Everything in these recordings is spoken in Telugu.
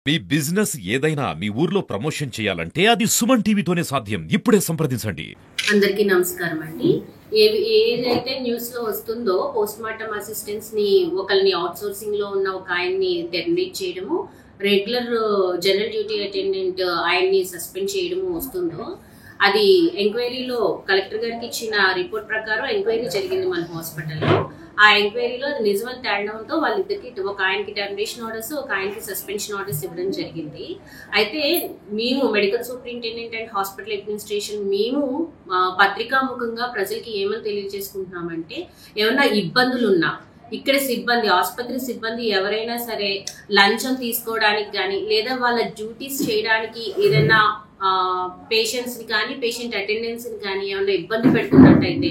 మీ బిజినెస్ ఏదైనా మీ ఊర్లో ప్రమోషన్ చేయాలంటే అది సుమన్ టీవీతోనే సాధ్యం. ఇప్పుడే సంప్రదించండి. అందరికీ నమస్కారం అండి. ఏదైతే న్యూస్ లో వస్తుందో పోస్ట్ మార్టం అసిస్టెంట్స్ ని ఒకరిని అవుట్ సోర్సింగ్ లో ఉన్న ఒక ఆయన్ని టెర్మినేట్ చేయడము, రెగ్యులర్ జనరల్ డ్యూటీ అటెండెంట్ ఆయన్ని సస్పెండ్ చేయడము వస్తుందో, అది ఎంక్వైరీలో కలెక్టర్ గారికి ఇచ్చిన రిపోర్ట్ ప్రకారం ఎంక్వైరీ జరిగింది మన హాస్పిటల్లో. ఆ ఎంక్వైరీలో అది నిజమని తేలడంతో వాళ్ళిద్దరికి, ఒక ఆయనకి టెర్మినేషన్ ఆర్డర్స్, ఒక ఆయనకి సస్పెన్షన్ ఆర్డర్స్ ఇవ్వడం జరిగింది. అయితే మేము medical superintendent and hospital administration మేము పత్రికాముఖంగా ప్రజలకి ఏమని తెలియజేసుకుంటున్నామంటే, ఏమన్నా ఇబ్బందులు ఉన్నా ఇక్కడ సిబ్బంది, ఆసుపత్రి సిబ్బంది ఎవరైనా సరే లంచం తీసుకోవడానికి కానీ లేదా వాళ్ళ డ్యూటీస్ చేయడానికి ఏదైనా పేషెంట్స్ ని కానీ పేషెంట్ అటెండెన్స్ ని కానీ ఏమైనా ఇబ్బంది పెడుతున్నట్టయితే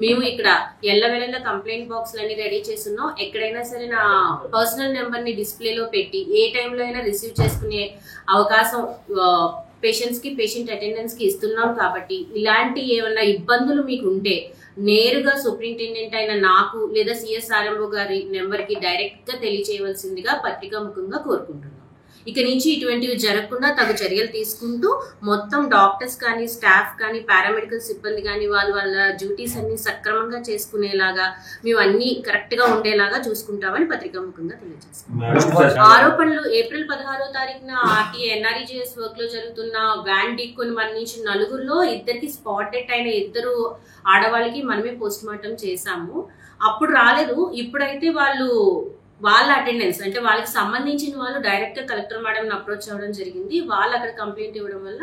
మేము ఇక్కడ ఎల్లవెల్ల కంప్లైంట్ బాక్స్ అన్ని రెడీ చేస్తున్నాం. ఎక్కడైనా సరే నా పర్సనల్ నెంబర్ ని డిస్ప్లేలో పెట్టి ఏ టైంలో అయినా రిసీవ్ చేసుకునే అవకాశం పేషెంట్స్ కి పేషెంట్ అటెండెన్స్ కి ఇస్తున్నాం. కాబట్టి ఇలాంటి ఏమైనా ఇబ్బందులు మీకు ఉంటే నేరుగా సూపరింటెండెంట్ అయిన నాకు లేదా సిఎస్ఆర్ఎంఓ గారి నెంబర్ కి డైరెక్ట్ గా తెలియచేయవలసిందిగా పత్రికాముఖంగా కోరుకుంటున్నాం. ఇక నుంచి ఇటువంటివి జరగకుండా తగు చర్యలు తీసుకుంటూ మొత్తం డాక్టర్స్ కానీ స్టాఫ్ కానీ పారామెడికల్ సిబ్బంది కానీ వాళ్ళ డ్యూటీస్ అన్ని సక్రమంగా చేసుకునేలాగా మేము అన్ని కరెక్ట్ గా ఉండేలాగా చూసుకుంటామని పత్రికాముఖంగా తెలియజేస్తాం. ఆరోపణలు ఏప్రిల్ 16వ తారీఖున ఎన్ఆర్ఈజీఎస్ వర్క్ లో జరుగుతున్న వ్యాన్ ఢీకొని మరణించిన నలుగురిలో ఇద్దరికి స్పాట్ డెత్ అయిన ఇద్దరు ఆడవాళ్ళకి మనమే పోస్ట్ మార్టం చేశాము. అప్పుడు రాలేదు. ఇప్పుడైతే వాళ్ళ అటెండెన్స్ అంటే వాళ్ళకి సంబంధించిన వాళ్ళు డైరెక్ట్ గా కలెక్టర్ మేడం అప్రోచ్ అవ్వడం జరిగింది. వాళ్ళు అక్కడ కంప్లైంట్ ఇవ్వడం వల్ల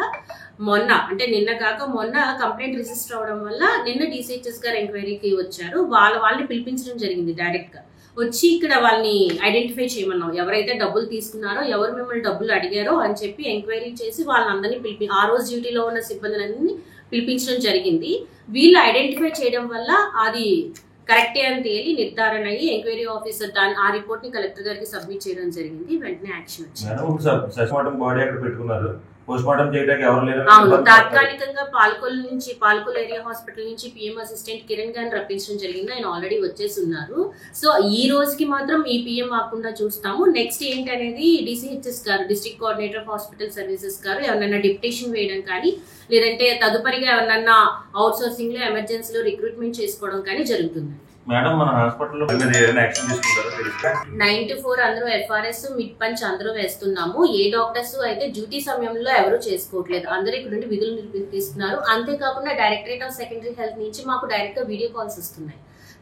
నిన్న కాక మొన్న కంప్లైంట్ రిజిస్టర్ అవ్వడం వల్ల నిన్న డిసిహెచ్ఎస్ గారు ఎంక్వైరీకి వచ్చారు. వాళ్ళని పిలిపించడం జరిగింది. డైరెక్ట్ గా వచ్చి ఇక్కడ వాళ్ళని ఐడెంటిఫై చేయమన్నాం. ఎవరైతే డబ్బులు తీసుకున్నారో, ఎవరు మిమ్మల్ని డబ్బులు అడిగారో అని చెప్పి ఎంక్వైరీ చేసి వాళ్ళందరినీ ఆ రోజు డ్యూటీలో ఉన్న సిబ్బందిని పిలిపించడం జరిగింది. వీళ్ళు ఐడెంటిఫై చేయడం వల్ల అది కరెక్టే అని తేలి నిర్ధారణ అయ్యి ఎంక్వైరీ ఆఫీసర్ ఆ రిపోర్ట్ ని కలెక్టర్ గారికి సబ్మిట్ చేయడం జరిగింది. వెంటనే యాక్షన్ వచ్చింది. అవును, తాత్కాలికంగా పాల్కోల్ ఏరియా హాస్పిటల్ నుంచి పిఎం అసిస్టెంట్ కిరణ్ గారిని రప్పించడం జరిగింది. ఆయన ఆల్రెడీ వచ్చేసి ఉన్నారు. సో ఈ రోజుకి మాత్రం ఈ పిఎం ఆకుండా చూస్తాము. నెక్స్ట్ ఏంటనేది డిసిహెచ్ఎస్ గారు, district coordinator of hospital services గారు ఎవరైనా డిప్యుటేషన్ వేయడం కానీ లేదంటే తదుపరిగా ఎవరన్నా అవుట్ సోర్సింగ్ లో ఎమర్జెన్సీలో రిక్రూట్మెంట్ చేసుకోవడం కానీ జరుగుతుంది. 9 to 4 అందరూ ఎఫ్ఆర్ఎస్ మిడ్ పంచ్ అందరూ వేస్తున్నాము. ఏ డాక్టర్స్ అయితే డ్యూటీ సమయంలో ఎవరు చేసుకోవట్లేదు, అందరూ ఇక్కడ నుండి విధులు నిర్వర్తిస్తున్నారు. అంతేకాకుండా డైరెక్టరేట్ ఆఫ్ సెకండరీ హెల్త్ నుంచి మాకు డైరెక్ట్ గా వీడియో కాల్స్ వస్తున్నాయి.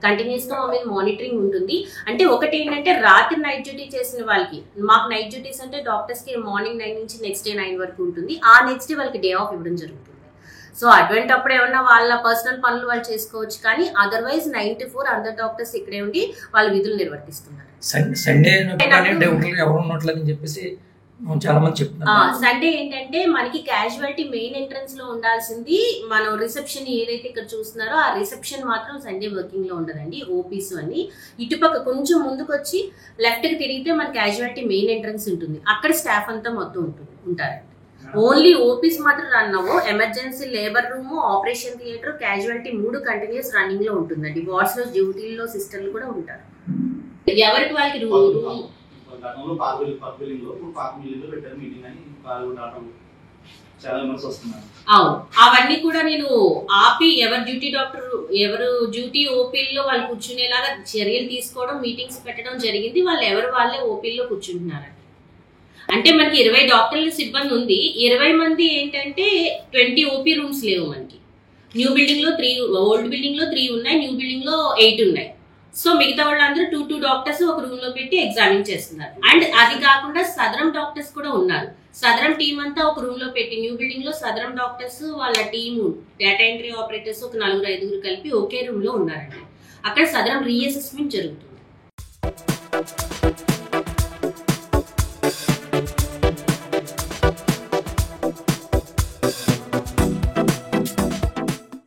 కంటిన్యూస్ గా మా మీద మానిటరింగ్ ఉంటుంది. అంటే ఒకటి ఏంటంటే రాత్రి నైట్ డ్యూటీ చేసిన వాళ్ళకి, మాకు నైట్ డ్యూటీస్ అంటే డాక్టర్స్ కి మార్నింగ్ 9 నుంచి నెక్స్ట్ డే 9 వరకు ఉంటుంది. ఆ నెక్స్ట్ డే వాళ్ళకి డే ఆఫ్ ఇవ్వడం జరుగుతుంది. సో అటువంటి అప్పుడు ఏమన్నా వాళ్ళ పర్సనల్ పనులు వాళ్ళు చేసుకోవచ్చు. కానీ అదర్వైజ్ 9 to 4 అందరు డాక్టర్స్ ఇక్కడే ఉండి వాళ్ళ విధులు నిర్వర్తిస్తున్నారు. సండే ఏంటంటే మనకి క్యాజువాలిటీ మెయిన్ ఎంట్రన్స్ లో ఉండాల్సింది. మనం రిసెప్షన్ ఏదైతే ఇక్కడ చూస్తున్నారో ఆ రిసెప్షన్ మాత్రం సండే వర్కింగ్ లో ఉండదండి. ఓపీస్ అని ఇటుపక్క కొంచెం ముందుకు వచ్చి లెఫ్ట్ కి తిరిగితే మన క్యాజువాలిటీ మెయిన్ ఎంట్రన్స్ ఉంటుంది. అక్కడ స్టాఫ్ అంతా మొత్తం ఉంటారండి. ఓన్లీ ఓపీస్ మాత్రం రన్ అవ్వవు. Emergency, labour room, operation theatre, casualty 3 continuous running లో ఉంటుందండి. వార్డ్స్ లో డ్యూటీల్లో సిస్టర్లు కూడా ఉంటారు. ఎవరికి వాళ్ళకి అవును, అవన్నీ కూడా నేను ఆపి ఎవరు డ్యూటీ డాక్టర్ ఎవరు డ్యూటీ ఓపీల్లో వాళ్ళు కూర్చునేలాగా చర్యలు తీసుకోవడం, మీటింగ్స్ పెట్టడం జరిగింది. వాళ్ళు వాళ్ళే ఓపీల్లో కూర్చుంటున్నారు. అంటే మనకి 20 డాక్టర్ల సిబ్బంది ఉంది. 20 మంది ఏంటంటే 20 ఓపీ రూమ్స్ లేవు మనకి. న్యూ బిల్డింగ్ లో 3, ఓల్డ్ బిల్డింగ్ లో 3 ఉన్నాయి, న్యూ బిల్డింగ్ లో 8 ఉన్నాయి. సో మిగతా వాళ్ళందరూ 2 డాక్టర్స్ ఒక రూమ్ లో పెట్టి ఎగ్జామిన్ చేస్తున్నారు. అండ్ అది కాకుండా సదరం డాక్టర్స్ కూడా ఉన్నారు. సదరం టీం అంతా ఒక రూమ్ లో పెట్టి, న్యూ బిల్డింగ్ లో సదరం డాక్టర్స్ వాళ్ళ టీము, డేటా ఎంట్రీ ఆపరేటర్స్ ఒక 4-5 కలిపి ఒకే రూమ్ లో ఉన్నారండి. అక్కడ సదరం రీఅసెస్మెంట్ జరుగుతుంది.